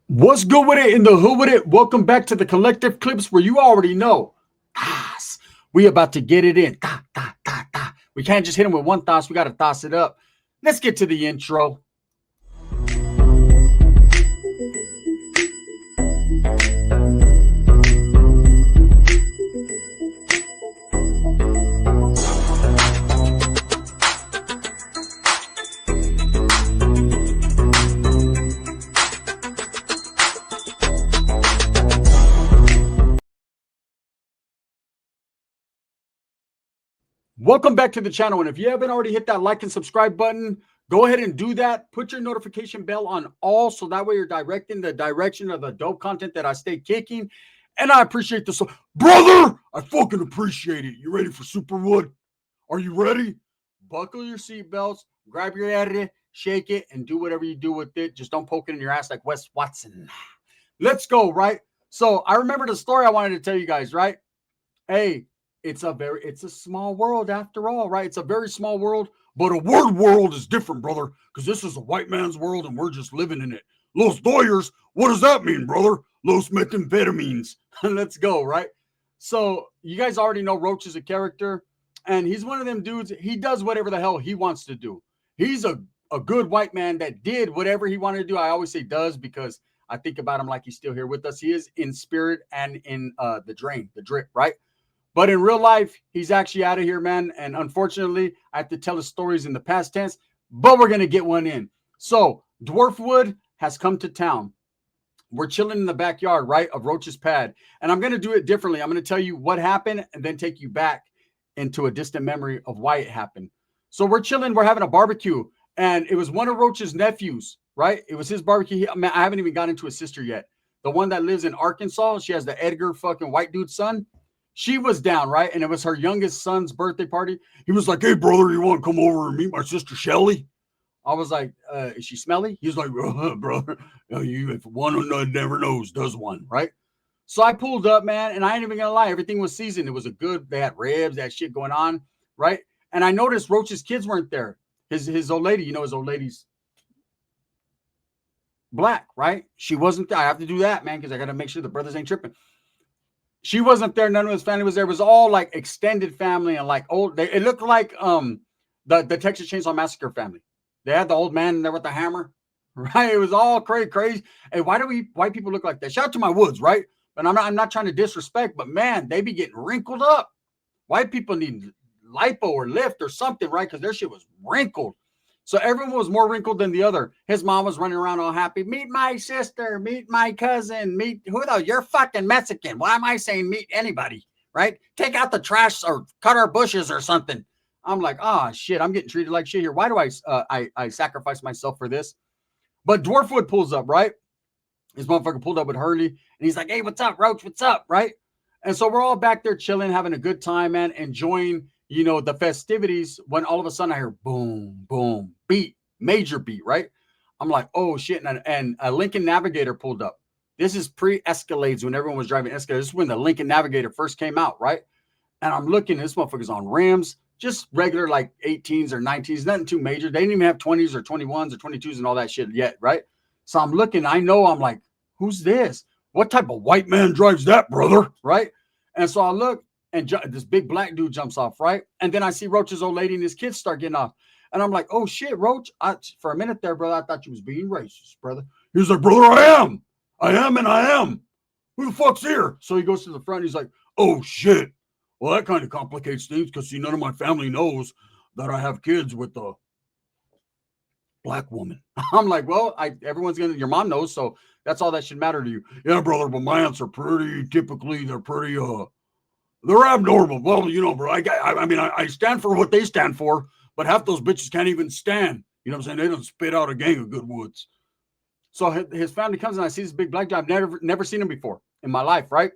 What's good with it in the hood with it? Welcome back to the collective clips where you already know. Toss. We about to get it in. Ta, ta, ta, ta. We can't just hit them with one toss. We got to toss it up. Let's get to the intro. Welcome back to the channel. And if you haven't already hit that like and subscribe button, go ahead and do that. Put your notification bell on all so that way you're directing the direction of the dope content that I stay kicking. And I appreciate this. Brother, I fucking appreciate it. You ready for Superwood? Are you ready? Buckle your seatbelts, grab your area, shake it, and do whatever you do with it. Just don't poke it in your ass like Wes Watson. Let's go, right? So I remember the story I wanted to tell you guys, right? Hey, it's a small world after all, right? It's a very small world, but a word world is different, brother, because this is a white man's world and we're just living in it. Los Doyers, what does that mean, brother? Los methamphetamines. Let's go, right? So you guys already know Roach is a character, and he's one of them dudes. He does whatever the hell he wants to do. He's a good white man that did whatever he wanted to do. I always say does because I think about him like he's still here with us. He is in spirit and in the drip, right? But in real life, he's actually out of here, man. And unfortunately, I have to tell his stories in the past tense, but we're going to get one in. So Dwarfwood has come to town. We're chilling in the backyard, right, of Roach's pad. And I'm going to do it differently. I'm going to tell you what happened and then take you back into a distant memory of why it happened. So we're chilling. We're having a barbecue. And it was one of Roach's nephews, right? It was his barbecue. I haven't even got into his sister yet. The one that lives in Arkansas. She has the Edgar fucking white dude son. She was down, right? And it was her youngest son's birthday party. He was like, hey, brother, you want to come over and meet my sister Shelly? I was like, is she smelly? He was like, brother, if one never knows, does one, right? So I pulled up, man, and I ain't even gonna lie, everything was seasoned. It was a good, they had ribs, they had shit going on, right? And I noticed Roach's kids weren't there. His old lady, his old lady's black, right? She wasn't there. I have to do that, man, because I got to make sure the brothers ain't tripping. She wasn't there. None of his family was there. It was all like extended family and like old. It looked like the Texas Chainsaw Massacre family. They had the old man in there with the hammer, right? It was all crazy, crazy. Hey, why do we white people look like that? Shout out to my woods, right? But I'm not trying to disrespect, but man, they be getting wrinkled up. White people need lipo or lift or something, right? Because their shit was wrinkled. So everyone was more wrinkled than the other. His mom was running around all happy. Meet my sister, meet my cousin, meet who though? You're fucking Mexican. Why am I saying meet anybody? Right? Take out the trash or cut our bushes or something. I'm like, ah, shit, I'm getting treated like shit here. Why do I sacrifice myself for this? But Dwarfwood pulls up, right? This motherfucker pulled up with Hurley, and he's like, hey, what's up, Roach? What's up? Right? And so we're all back there chilling, having a good time, man, enjoying, the festivities when all of a sudden I hear boom, boom, beat, major beat, right? I'm like, oh shit. And a Lincoln Navigator pulled up. This is pre-Escalades when everyone was driving Escalades. This is when the Lincoln Navigator first came out, right? And I'm looking, this motherfucker's on rims, just regular like 18s or 19s, nothing too major. They didn't even have 20s or 21s or 22s and all that shit yet, right? So I'm looking, I'm like, who's this? What type of white man drives that, brother? Right? And so I look, and this big black dude jumps off, right? And then I see Roach's old lady and his kids start getting off. And I'm like, oh shit, Roach. For a minute there, brother, I thought you was being racist, brother. He was like, brother, I am, and I am. Who the fuck's here? So he goes to the front. He's like, oh shit. Well, that kind of complicates things because see, none of my family knows that I have kids with a black woman. I'm like, well, everyone's your mom knows, so that's all that should matter to you. Yeah, brother, but my aunts are they're pretty they're abnormal. Well, bro, I stand for what they stand for, but half those bitches can't even stand. You know what I'm saying? They don't spit out a gang of good woods. So his family comes and I see this big black guy. I've never seen him before in my life, right?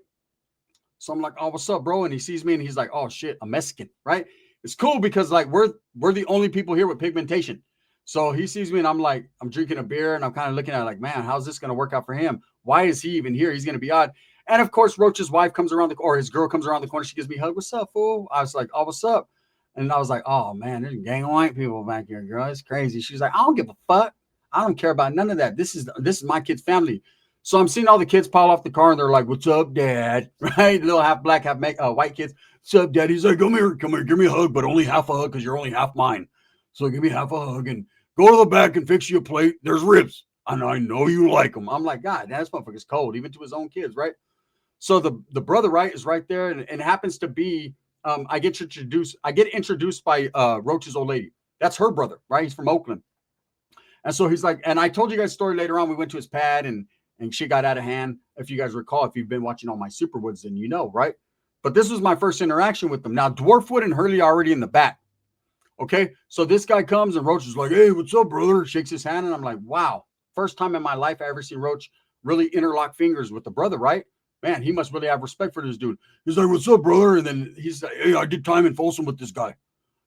So I'm like, oh, what's up, bro? And he sees me and he's like, oh shit, I'm Mexican, right? It's cool because like we're the only people here with pigmentation. So he sees me and I'm like, I'm drinking a beer and I'm kind of looking at it like, man, how's this going to work out for him? Why is he even here? He's going to be odd. And of course, Roach's wife comes around or his girl comes around the corner. She gives me a hug. What's up, fool? I was like, oh, what's up? And I was like, oh man, there's a gang of white people back here, girl. It's crazy. She's like, I don't give a fuck. I don't care about none of that. This is my kid's family. So I'm seeing all the kids pile off the car, and they're like, "What's up, Dad?" Right? Little half black, half white kids. "What's up, Dad?" He's like, come here, give me a hug, but only half a hug because you're only half mine. So give me half a hug and go to the back and fix you a plate. There's ribs, and I know you like them. I'm like, God, that motherfucker's cold, even to his own kids, right? So the brother, right, is right there, and happens to be. I get introduced by Roach's old lady. That's her brother, right? He's from Oakland. And so he's like, and I told you guys a story later on. We went to his pad and she got out of hand. If you guys recall, if you've been watching all my Superwoods, then you know, right? But this was my first interaction with them. Now, Dwarfwood and Hurley are already in the back. Okay. So this guy comes and Roach is like, "Hey, what's up, brother?" Shakes his hand. And I'm like, wow. First time in my life I ever seen Roach really interlock fingers with the brother, right? Man, he must really have respect for this dude. He's like, "What's up, brother?" And then he's like, "Hey, I did time in Folsom with this guy."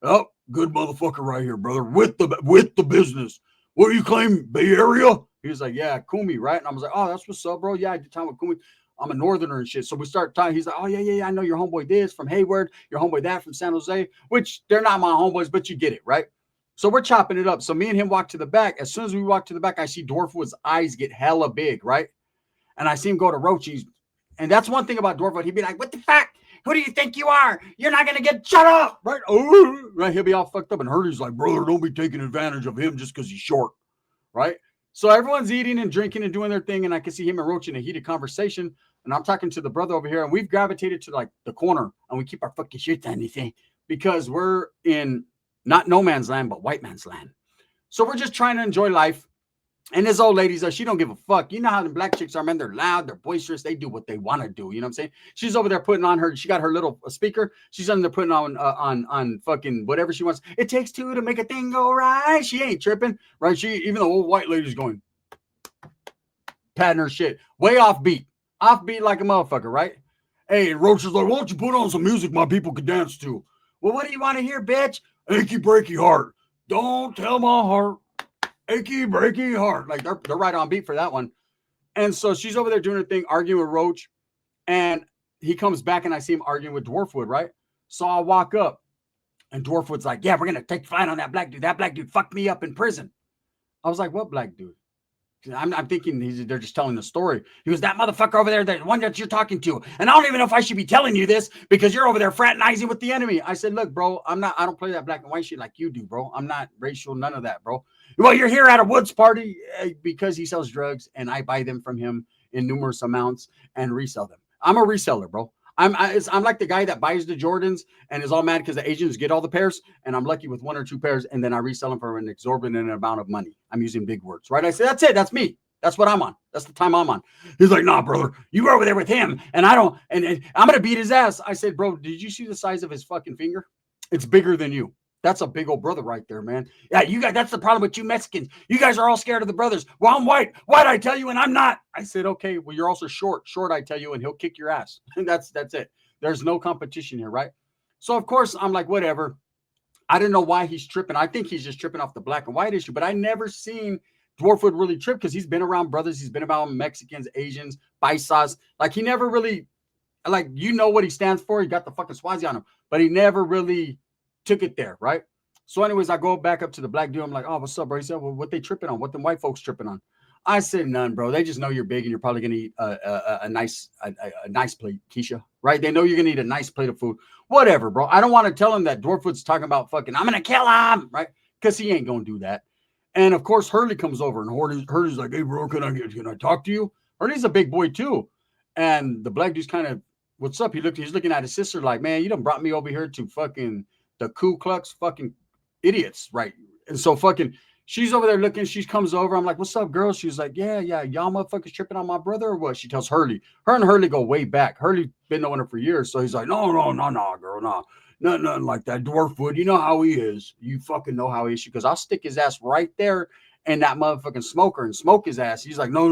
"Oh, good motherfucker right here, brother. With the business. What do you claim, Bay Area?" He was like, "Yeah, Kumi, right?" And I was like, "Oh, that's what's up, bro. Yeah, I did time with Kumi. I'm a northerner and shit." So we start talking. He's like, "Oh, yeah. I know your homeboy this from Hayward, your homeboy that from San Jose," which they're not my homeboys, but you get it, right? So we're chopping it up. So me and him walk to the back. As soon as we walk to the back, I see Dwarfwood's eyes get hella big, right? And I see him go to Roachy's. And that's one thing about Dwarfwood. He'd be like, "What the fuck? Who do you think you are? You're not going to get shut up," right? Oh, right. He'll be all fucked up. And Hurley's like, "Brother, don't be taking advantage of him just because he's short," right? So everyone's eating and drinking and doing their thing. And I can see him and Roach in a heated conversation. And I'm talking to the brother over here. And we've gravitated to like the corner. And we keep our fucking shit on anything because we're in not no man's land, but white man's land. So we're just trying to enjoy life. And this old lady's she don't give a fuck. You know how the black chicks are, man. They're loud, they're boisterous, they do what they want to do. You know what I'm saying? She's over there putting on she got her little speaker. She's under there putting on fucking whatever she wants. "It takes two to make a thing go right." She ain't tripping, right? She even the old white lady's going, patting her shit. Way off beat like a motherfucker, right? Hey, Roach is like, "Why don't you put on some music my people could dance to?" "Well, what do you want to hear, bitch?" "Achy breaky heart. Don't tell my heart. Achy breaky heart." Like they're right on beat for that one. And so she's over there doing her thing, arguing with Roach. And he comes back and I see him arguing with Dwarfwood, right? So I walk up and Dwarfwood's like, "Yeah, we're going to take flight on that black dude. That black dude fucked me up in prison." I was like, "What black dude?" I'm thinking they're just telling the story. He goes, "That motherfucker over there, the one that you're talking to. And I don't even know if I should be telling you this because you're over there fraternizing with the enemy." I said, "Look, bro, I don't play that black and white shit like you do, bro. I'm not racial, none of that, bro." "Well, you're here at a Woods party," because he sells drugs and I buy them from him in numerous amounts and resell them. I'm a reseller, bro. I'm like the guy that buys the Jordans and is all mad because the Asians get all the pairs, and I'm lucky with one or two pairs, and then I resell them for an exorbitant amount of money. I'm using big words, right? I say, "That's it. That's me. That's what I'm on. That's the time I'm on." He's like, "Nah, brother, you were over there with him, and I don't, and I'm gonna beat his ass." I said, "Bro, did you see the size of his fucking finger? It's bigger than you. That's a big old brother right there, man. Yeah, you guys, that's the problem with you Mexicans. You guys are all scared of the brothers. Well, I'm white. White, I tell you, and I'm not." I said, "Okay, well, you're also short. Short, I tell you, and he'll kick your ass." That's it. There's no competition here, right? So, of course, I'm like, whatever. I don't know why he's tripping. I think he's just tripping off the black and white issue, but I never seen Dwarfwood really trip because he's been around brothers. He's been around Mexicans, Asians, paisas. Like, he never really, like, you know what he stands for. He got the fucking Swazi on him, but he never really took it there, right? So, anyways, I go back up to the black dude. I'm like, "Oh, what's up, bro?" He said, "Well, what they tripping on? What them white folks tripping on?" I said, "None, bro. They just know you're big and you're probably gonna eat a nice plate, Keisha. Right? They know you're gonna eat a nice plate of food. Whatever, bro. I don't want to tell him that Dwarfwood's talking about fucking, I'm gonna kill him, right? Because he ain't gonna do that." And of course, Hurley comes over and Hurley's like, "Hey, bro, can I talk to you?" Hurley's a big boy too. And the black dude's kind of, "What's up?" He's looking at his sister like, "Man, you done brought me over here to fucking the Ku Klux fucking idiots, right?" And so fucking she's over there looking. She comes over. I'm like, "What's up, girl?" She's like, yeah, y'all motherfuckers tripping on my brother or what?" She tells Hurley. Her and Hurley go way back. Hurley been knowing her for years. So he's like, no, girl, no. Nothing like that. Dwarfwood, you know how he is. You fucking know how he is. Because I'll stick his ass right there in that motherfucking smoker and smoke his ass. He's like, no.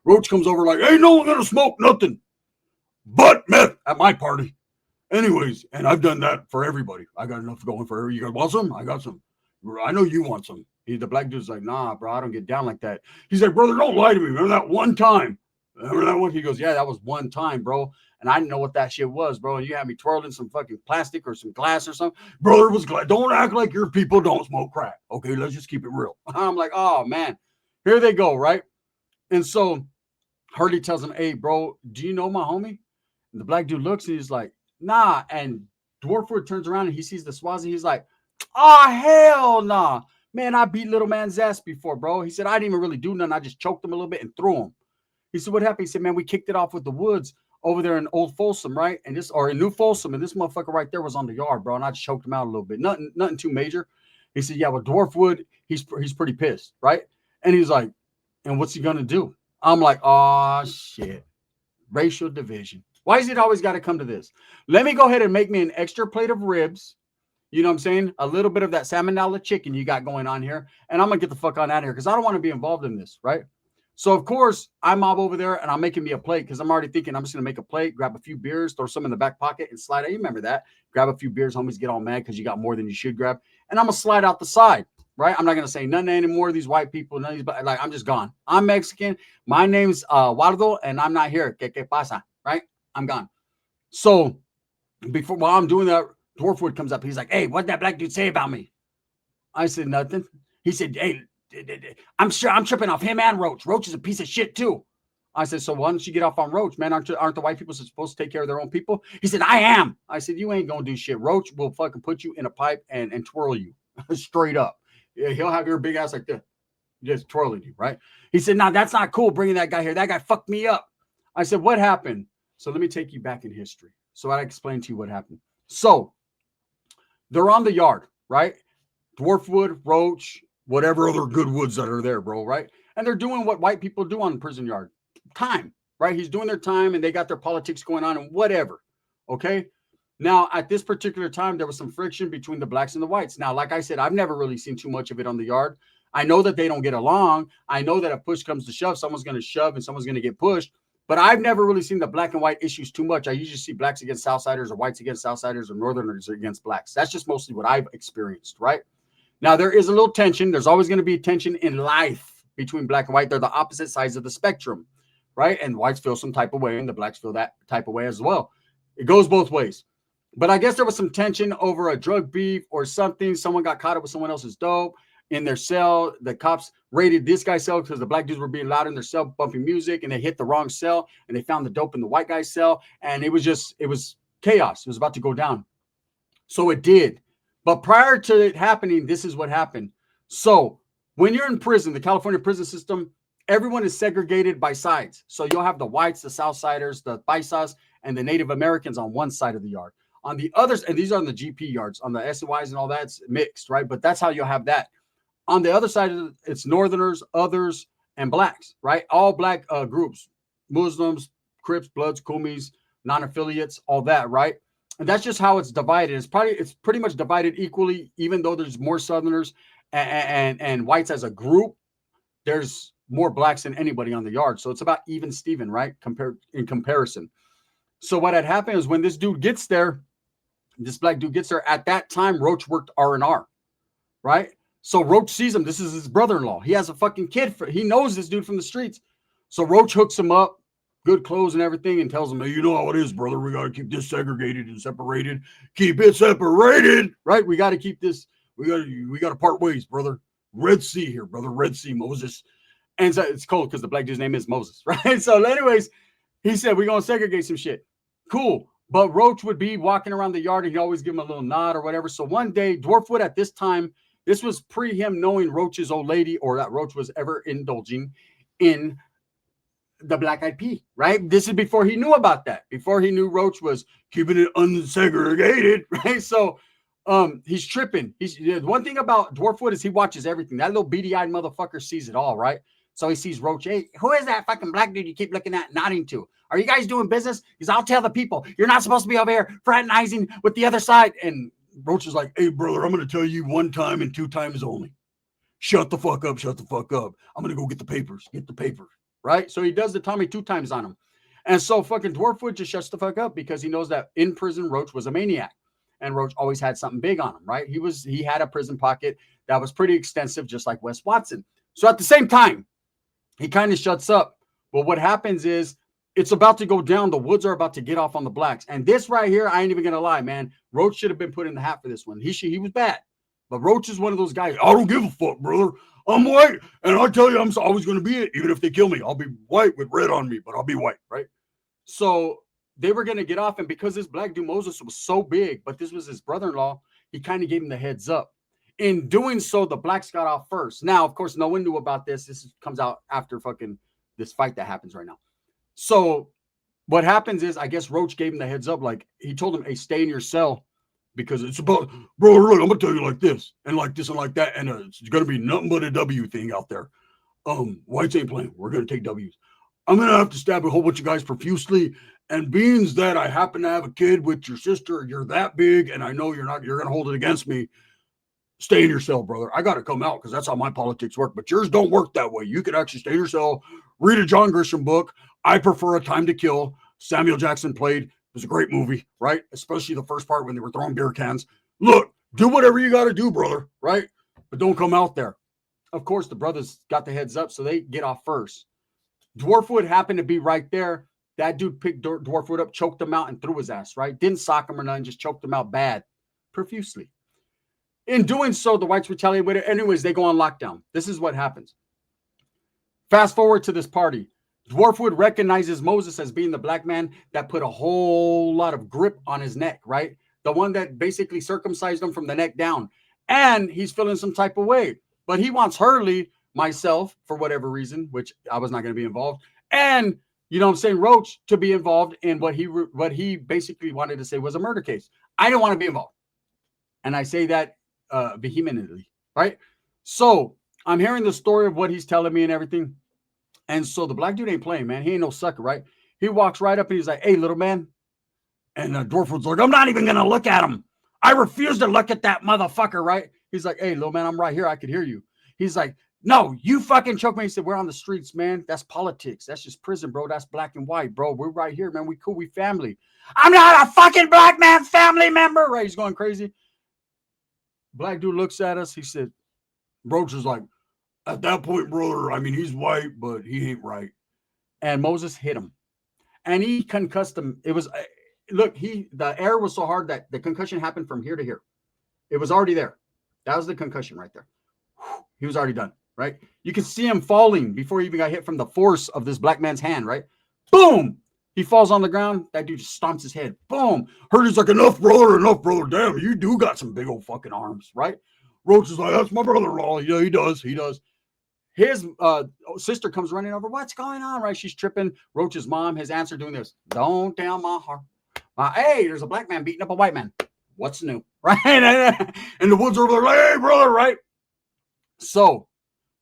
Roach comes over like, "Ain't no one gonna smoke nothing but meth at my party. Anyways, and I've done that for everybody. I got enough going for everybody. You guys want some? I got some. I know you want some." The black dude's like, "Nah, bro, I don't get down like that." He's like, "Brother, don't lie to me. Remember that one time?" Remember that one? He goes, "Yeah, that was one time, bro. And I didn't know what that shit was, bro. And you had me twirling some fucking plastic or some glass or something." "Brother, it was glass. Don't act like your people don't smoke crack. Okay, let's just keep it real." I'm like, oh, man. Here they go, right? And so Harley tells him, hey, bro, do you know my homie? And the black dude looks and he's like, nah. And Dwarfwood turns around and he sees the Swazi. He's like, oh, hell nah. Man, I beat little man's ass before, bro. He said, I didn't even really do nothing. I just choked him a little bit and threw him. He said, what happened? He said, man, we kicked it off with the Woods over there in Old Folsom, right? And this, or in New Folsom, and this motherfucker right there was on the yard, bro. And I just choked him out a little bit. Nothing too major. He said, yeah, well, Dwarfwood, he's pretty pissed, right? And he's like, and what's he gonna do? I'm like, oh shit. Racial division. Why is it always got to come to this? Let me go ahead and make me an extra plate of ribs. You know what I'm saying? A little bit of that salmonella chicken you got going on here. And I'm going to get the fuck on out of here because I don't want to be involved in this, right? So, of course, I mob over there and I'm making me a plate because I'm already thinking I'm just going to make a plate, grab a few beers, throw some in the back pocket and slide out. You remember that? Grab a few beers, homies get all mad because you got more than you should grab. And I'm going to slide out the side, right? I'm not going to say nothing anymore. These white people, none of these, like, I'm just gone. I'm Mexican. My name's Waldo and I'm not here. ¿Qué pasa? Right? I'm gone. So, while I'm doing that, Dwarfwood comes up. He's like, hey, what'd that black dude say about me? I said, nothing. He said, hey, I'm sure I'm tripping off him and Roach. Roach is a piece of shit too. I said, so why don't you get off on Roach, man? Aren't the white people supposed to take care of their own people? He said, I am. I said, you ain't gonna do shit. Roach will fucking put you in a pipe and twirl you straight up. Yeah, he'll have your big ass like this, just twirling you, right? He said, nah, that's not cool bringing that guy here. That guy fucked me up. I said, what happened? So let me take you back in history. So I explain to you what happened. So they're on the yard, right? Dwarfwood, Roach, whatever other good woods that are there, bro, right? And they're doing what white people do on the prison yard. Time, right? He's doing their time and they got their politics going on and whatever, okay? Now, at this particular time, there was some friction between the blacks and the whites. Now, like I said, I've never really seen too much of it on the yard. I know that they don't get along. I know that if push comes to shove, someone's going to shove and someone's going to get pushed. But I've never really seen the black and white issues too much. I usually see blacks against Southsiders or whites against Southsiders or Northerners against blacks. That's just mostly what I've experienced, right? Now, there is a little tension. There's always going to be tension in life between black and white. They're the opposite sides of the spectrum, right? And whites feel some type of way and the blacks feel that type of way as well. It goes both ways. But I guess there was some tension over a drug beef or something. Someone got caught up with someone else's dope in their cell. The cops raided this guy's cell because the black dudes were being loud in their cell, bumping music, and they hit the wrong cell, and they found the dope in the white guy's cell, and it was chaos. It was about to go down. So it did. But prior to it happening, this is what happened. So when you're in prison, the California prison system, everyone is segregated by sides. So you'll have the whites, the Southsiders, the Paisas, and the Native Americans on one side of the yard. On the others, and these are on the GP yards, on the SYs and all that, it's mixed, right? But that's how you'll have that. On the other side, it's Northerners, others, and blacks, right? All black groups, Muslims, Crips, Bloods, Kumis, non-affiliates, all that, right? And that's just how it's divided. It's pretty much divided equally, even though there's more Southerners and whites as a group. There's more blacks than anybody on the yard, so it's about even Steven, right? In comparison. So what had happened is when this dude gets there, this black dude gets there. At that time, Roach worked R&R, right? So Roach sees him. This is his brother-in-law. He has a fucking kid. He knows this dude from the streets. So Roach hooks him up, good clothes and everything, and tells him, hey, you know how it is, brother. We got to keep this segregated and separated. Keep it separated, right? We got to keep this. We got to part ways, brother. Red Sea here, brother. Red Sea, Moses. And so it's cold because the black dude's name is Moses, right? So anyways, he said, we're going to segregate some shit. Cool. But Roach would be walking around the yard and he'd always give him a little nod or whatever. So one day, Dwarfwood at this time, this was pre him knowing Roach's old lady or that Roach was ever indulging in the Black Eyed Pea, right? This is before he knew about that, before he knew Roach was keeping it unsegregated, right? So he's tripping. One thing about Dwarfwood is he watches everything. That little beady-eyed motherfucker sees it all, right? So he sees Roach. Hey, who is that fucking black dude you keep looking at, nodding to? Are you guys doing business? Because I'll tell the people, you're not supposed to be over here fraternizing with the other side. And Roach is like, hey, brother, I'm going to tell you one time and two times only. Shut the fuck up. Shut the fuck up. I'm going to go get the papers. Get the papers. Right? So he does the Tommy 2 times on him. And so fucking Dwarfwood just shuts the fuck up because he knows that in prison, Roach was a maniac. And Roach always had something big on him, right? He had a prison pocket that was pretty extensive, just like Wes Watson. So at the same time, he kind of shuts up. But what happens is it's about to go down. The Woods are about to get off on the blacks. And this right here, I ain't even going to lie, man. Roach should have been put in the hat for this one. He was bad. But Roach is one of those guys. I don't give a fuck, brother. I'm white, and I tell you, I'm always going to be it. Even if they kill me, I'll be white with red on me, but I'll be white, right? So they were going to get off, and because this black dude Moses was so big, but this was his brother-in-law, he kind of gave him the heads up. In doing so, the blacks got off first. Now, of course, no one knew about this. This comes out after fucking this fight that happens right now. So what happens is, I guess Roach gave him the heads up. Like, he told him, hey, stay in your cell because it's about, bro, look, I'm going to tell you like this and like this and like that. And it's going to be nothing but a W thing out there. Whites ain't playing. We're going to take W's. I'm going to have to stab a whole bunch of guys profusely. And being that I happen to have a kid with your sister, you're that big, and I know you're going to hold it against me. Stay in your cell, brother. I got to come out because that's how my politics work. But yours don't work that way. You could actually stay in your cell, read a John Grisham book. I prefer A Time to Kill. Samuel Jackson played. It was a great movie, right? Especially the first part when they were throwing beer cans. Look, do whatever you got to do, brother, right? But don't come out there. Of course, the brothers got the heads up, so they get off first. Dwarfwood happened to be right there. That dude picked Dwarfwood up, choked him out, and threw his ass, right? Didn't sock him or nothing, just choked him out bad, profusely. In doing so, the whites retaliate with it. Anyways, they go on lockdown. This is what happens. Fast forward to this party. Dwarfwood recognizes Moses as being the black man that put a whole lot of grip on his neck, right? The one that basically circumcised him from the neck down. And he's feeling some type of way. But he wants Hurley, myself, for whatever reason, which I was not going to be involved, and, you know what I'm saying, Roach, to be involved in what he basically wanted to say was a murder case. I didn't want to be involved. And I say that vehemently, right? So I'm hearing the story of what he's telling me and everything. And so the black dude ain't playing, man. He ain't no sucker, right? He walks right up and he's like, hey, little man. And Dwarfwood's like, I'm not even going to look at him. I refuse to look at that motherfucker, right? He's like, hey, little man, I'm right here. I could hear you. He's like, no, you fucking choke me. He said, we're on the streets, man. That's politics. That's just prison, bro. That's black and white, bro. We're right here, man. We cool. We family. I'm not a fucking black man family member, right? He's going crazy. Black dude looks at us. He said, Roach is like, at that point, brother, I mean, he's white, but he ain't right. And Moses hit him. And he concussed him. It was, look, the air was so hard that the concussion happened from here to here. It was already there. That was the concussion right there. He was already done, right? You can see him falling before he even got hit from the force of this black man's hand, right? Boom! He falls on the ground. That dude just stomps his head. Boom! Hurley's like, enough, brother. Damn, you do got some big old fucking arms, right? Roach is like, that's my brother-in-law. Yeah, he does. His sister comes running over. What's going on, right? She's tripping. Roach's mom, his aunts are doing this. Don't tell my heart. Hey, there's a black man beating up a white man. What's new, right? And the woods over there, like, hey, brother, right? So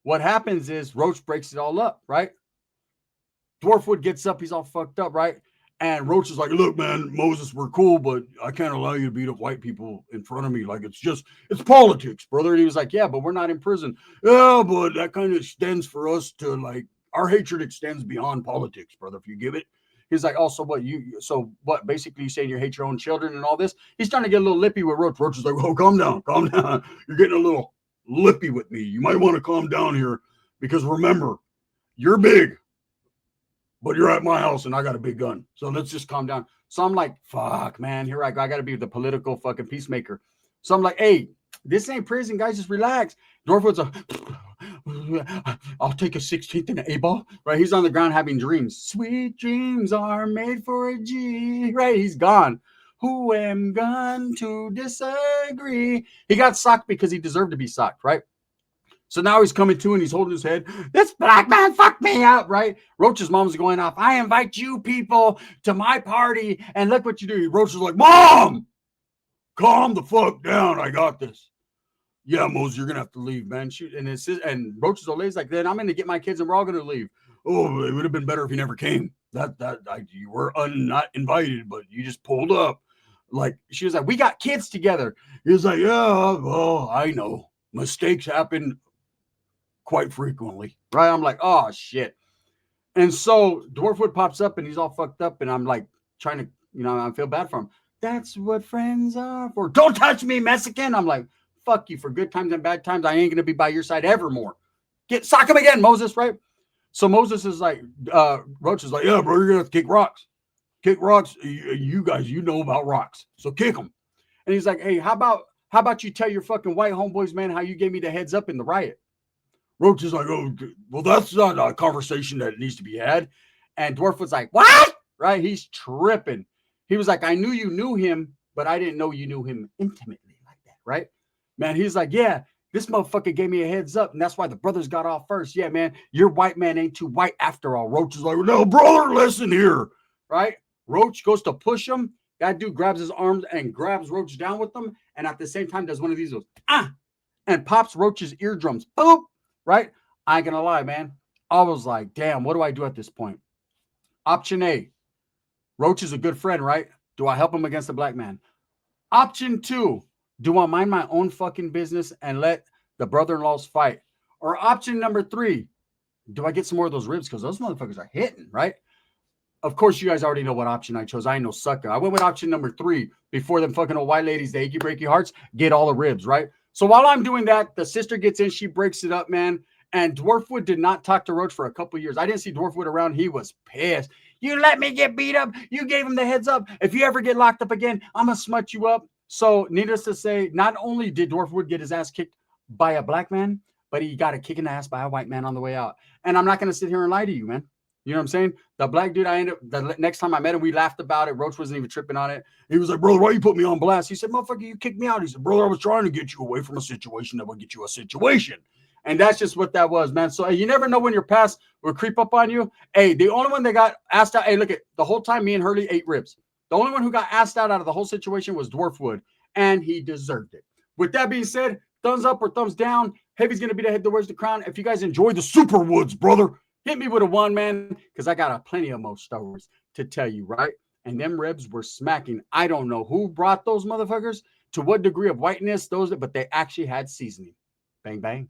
what happens is Roach breaks it all up, right? Dwarfwood gets up. He's all fucked up, right? And Roach is like, look, man, Moses, we're cool, but I can't allow you to beat up white people in front of me. Like, it's politics, brother. And he was like, yeah, but we're not in prison. Yeah, but that kind of extends for us to, like, our hatred extends beyond politics, brother, if you give it. He's like, oh, so what, basically you saying you hate your own children and all this? He's trying to get a little lippy with Roach. Roach is like, oh, calm down. You're getting a little lippy with me. You might want to calm down here because remember, you're big. But you're at my house and I got a big gun. So let's just calm down. So I'm like, fuck, man, here I go. I got to be the political fucking peacemaker. So I'm like, hey, this ain't prison, guys. Just relax. Dwarfwood's I'll take a 16th and an A-ball. Right? He's on the ground having dreams. Sweet dreams are made for a G. Right? He's gone. Who am gone to disagree? He got socked because he deserved to be socked, right? So now he's coming to and he's holding his head. This black man fucked me up, right? Roach's mom's going off. I invite you people to my party and look what you do. Roach is like, Mom, calm the fuck down. I got this. Yeah, Moses, you're going to have to leave, man. Shoot. And Roach's old lady's like, then I'm going to get my kids and we're all going to leave. Oh, it would have been better if he never came. You were not invited, but you just pulled up. Like, she was like, we got kids together. He was like, yeah, well, I know. Mistakes happen quite frequently, right? I'm like, oh, shit. And so Dwarfwood pops up and he's all fucked up. And I'm like trying to, I feel bad for him. That's what friends are for. Don't touch me, Mexican. I'm like, fuck you for good times and bad times. I ain't going to be by your side evermore. Sock him again, Moses, right? So Moses is like, Roach is like, yeah, bro, you're going to have to kick rocks. Kick rocks. You guys, you know about rocks. So kick them. And he's like, hey, how about you tell your fucking white homeboys, man, how you gave me the heads up in the riot? Roach is like, oh, well, that's not a conversation that needs to be had. And Dwarf was like, what? Right? He's tripping. He was like, I knew you knew him, but I didn't know you knew him intimately like that, right? Man, he's like, yeah, this motherfucker gave me a heads up, and that's why the brothers got off first. Yeah, man, your white man ain't too white after all. Roach is like, no, brother, listen here, right? Roach goes to push him. That dude grabs his arms and grabs Roach down with them, and at the same time does one of these, goes, and pops Roach's eardrums. Boop, right? I ain't gonna lie, man. I was like, damn, what do I do at this point? Option A, Roach is a good friend, right? Do I help him against the black man? Option 2, do I mind my own fucking business and let the brother-in-laws fight? Or option number 3, do I get some more of those ribs? Because those motherfuckers are hitting, right? Of course, you guys already know what option I chose. I ain't no sucker. I went with option number 3 before them fucking old white ladies, the achy breaky hearts, get all the ribs, right? So while I'm doing that, the sister gets in, she breaks it up, man. And Dwarfwood did not talk to Roach for a couple years. I didn't see Dwarfwood around. He was pissed. You let me get beat up. You gave him the heads up. If you ever get locked up again, I'm going to smut you up. So needless to say, not only did Dwarfwood get his ass kicked by a black man, but he got a kick in the ass by a white man on the way out. And I'm not going to sit here and lie to you, man. You know what I'm saying? The black dude, I ended up, the next time I met him, we laughed about it. Roach wasn't even tripping on it. He was like, brother, why you put me on blast? He said, motherfucker, you kicked me out. He said, brother, I was trying to get you away from a situation that would get you a situation. And that's just what that was, man. So hey, you never know when your past will creep up on you. Hey, the only one that got asked out, hey, look at the whole time me and Hurley ate ribs. The only one who got asked out of the whole situation was Dwarfwood, and he deserved it. With that being said, thumbs up or thumbs down. Heavy's going to be the head that wears the crown. If you guys enjoy the Super Woods, brother, hit me with a 1, man, because I got a plenty of more stories to tell you, right? And them ribs were smacking. I don't know who brought those motherfuckers, to what degree of whiteness those, but they actually had seasoning. Bang, bang.